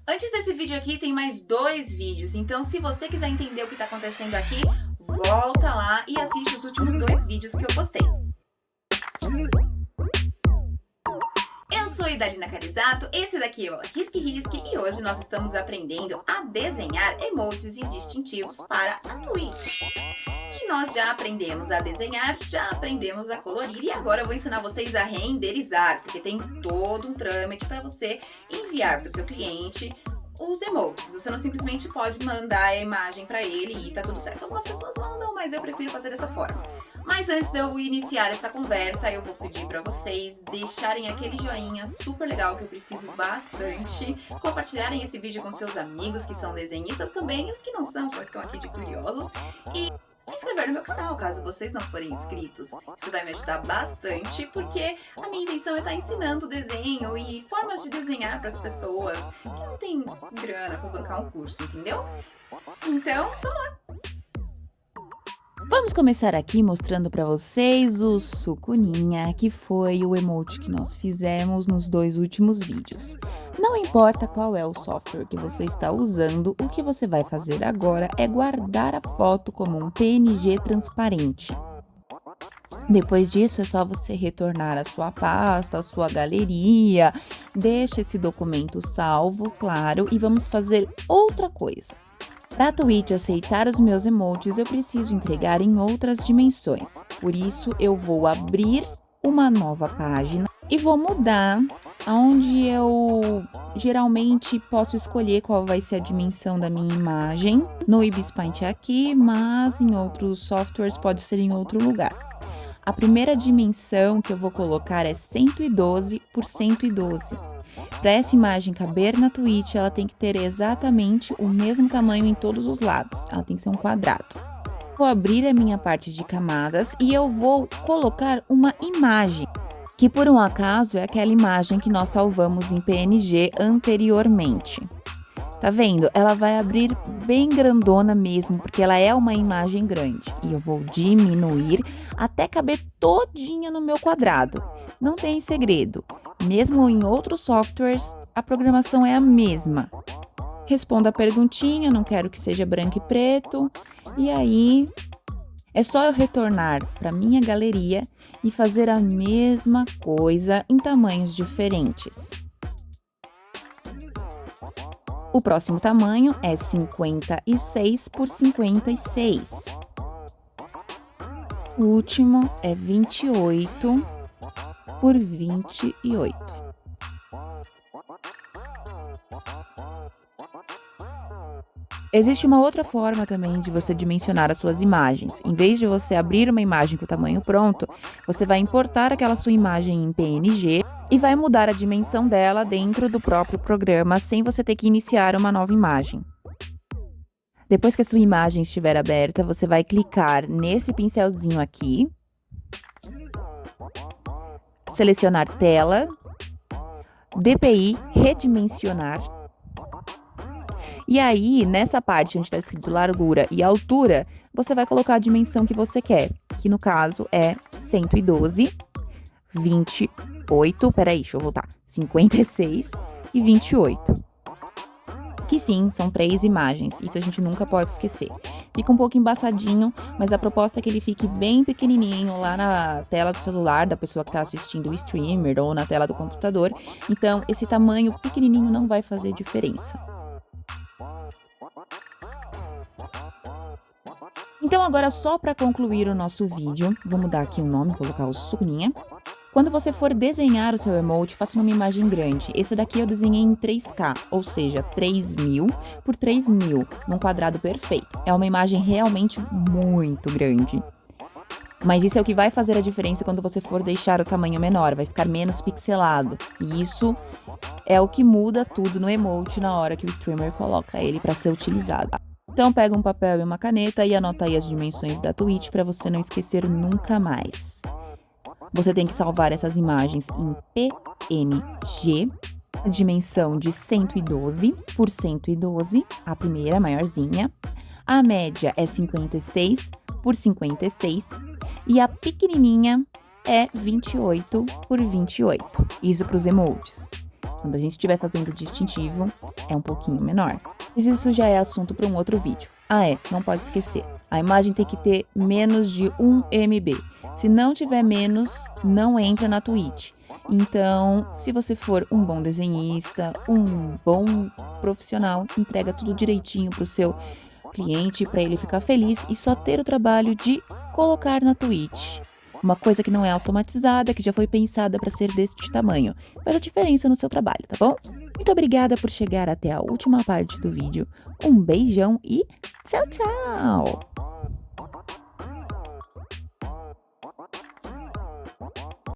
Antes desse vídeo aqui, tem mais 2 vídeos, então se você quiser entender o que tá acontecendo aqui, volta lá e assiste os últimos 2 vídeos que eu postei. Eu sou Idalina Carizato, esse daqui é o Risque Risque e hoje nós estamos aprendendo a desenhar emotes e distintivos para a Twitch. E nós já aprendemos a desenhar, já aprendemos a colorir e agora eu vou ensinar vocês a renderizar, porque tem todo um trâmite para você enviar para o seu cliente os emotes. Você não simplesmente pode mandar a imagem para ele e tá tudo certo. Algumas pessoas mandam, mas eu prefiro fazer dessa forma. Mas antes de eu iniciar essa conversa, eu vou pedir para vocês deixarem aquele joinha super legal que eu preciso bastante, compartilharem esse vídeo com seus amigos que são desenhistas também, e os que não são, só estão aqui de curiosos, e se inscrever no meu canal, caso vocês não forem inscritos. Isso vai me ajudar bastante, porque a minha intenção é estar ensinando desenho e formas de desenhar para as pessoas que não têm grana para bancar um curso, entendeu? Então, vamos lá! Vamos começar aqui mostrando para vocês o sucuninha, que foi o emote que nós fizemos nos 2 últimos vídeos. Não importa qual é o software que você está usando, o que você vai fazer agora é guardar a foto como um PNG transparente. Depois disso, é só você retornar a sua pasta, a sua galeria, deixa esse documento salvo, claro, e vamos fazer outra coisa. Para a Twitch aceitar os meus emotes, eu preciso entregar em outras dimensões. Por isso, eu vou abrir uma nova página e vou mudar aonde eu geralmente posso escolher qual vai ser a dimensão da minha imagem. No Ibis Paint é aqui, mas em outros softwares pode ser em outro lugar. A primeira dimensão que eu vou colocar é 112 por 112. Para essa imagem caber na Twitch, ela tem que ter exatamente o mesmo tamanho em todos os lados. Ela tem que ser um quadrado. Vou abrir a minha parte de camadas e eu vou colocar uma imagem, que por um acaso é aquela imagem que nós salvamos em PNG anteriormente. Tá vendo? Ela vai abrir bem grandona mesmo, porque ela é uma imagem grande. E eu vou diminuir até caber todinha no meu quadrado. Não tem segredo. Mesmo em outros softwares, a programação é a mesma. Responda a perguntinha, não quero que seja branco e preto. E aí, é só eu retornar para minha galeria e fazer a mesma coisa em tamanhos diferentes. O próximo tamanho é 56 por 56. O último é 28 por 28. Existe uma outra forma também de você dimensionar as suas imagens. Em vez de você abrir uma imagem com o tamanho pronto, você vai importar aquela sua imagem em PNG e vai mudar a dimensão dela dentro do próprio programa, sem você ter que iniciar uma nova imagem. Depois que a sua imagem estiver aberta, você vai clicar nesse pincelzinho aqui, selecionar tela, DPI, redimensionar. E aí, nessa parte onde está escrito largura e altura, você vai colocar a dimensão que você quer, que no caso é 112, 28, peraí, deixa eu voltar, 56 e 28. Que sim, são 3 imagens, isso a gente nunca pode esquecer. Fica um pouco embaçadinho, mas a proposta é que ele fique bem pequenininho lá na tela do celular da pessoa que está assistindo o streamer ou na tela do computador. Então, esse tamanho pequenininho não vai fazer diferença. Então, agora só para concluir o nosso vídeo, vou mudar aqui o nome, colocar o sucuninha. Quando você for desenhar o seu emote, faça numa imagem grande. Esse daqui eu desenhei em 3K, ou seja, 3000 por 3000, num quadrado perfeito. É uma imagem realmente muito grande. Mas isso é o que vai fazer a diferença quando você for deixar o tamanho menor, vai ficar menos pixelado. E isso é o que muda tudo no emote na hora que o streamer coloca ele para ser utilizado. Então pega um papel e uma caneta e anota aí as dimensões da Twitch para você não esquecer nunca mais. Você tem que salvar essas imagens em PNG, a dimensão de 112 por 112, a primeira maiorzinha. A média é 56 por 56 e a pequenininha é 28 por 28. Isso para os emotes. Quando a gente estiver fazendo distintivo, é um pouquinho menor. Mas isso já é assunto para um outro vídeo. Não pode esquecer. A imagem tem que ter menos de 1 MB. Se não tiver menos, não entra na Twitch. Então, se você for um bom desenhista, um bom profissional, entrega tudo direitinho pro seu cliente, para ele ficar feliz e só ter o trabalho de colocar na Twitch. Uma coisa que não é automatizada, que já foi pensada para ser deste tamanho. Faz a diferença no seu trabalho, tá bom? Muito obrigada por chegar até a última parte do vídeo. Um beijão e tchau, tchau!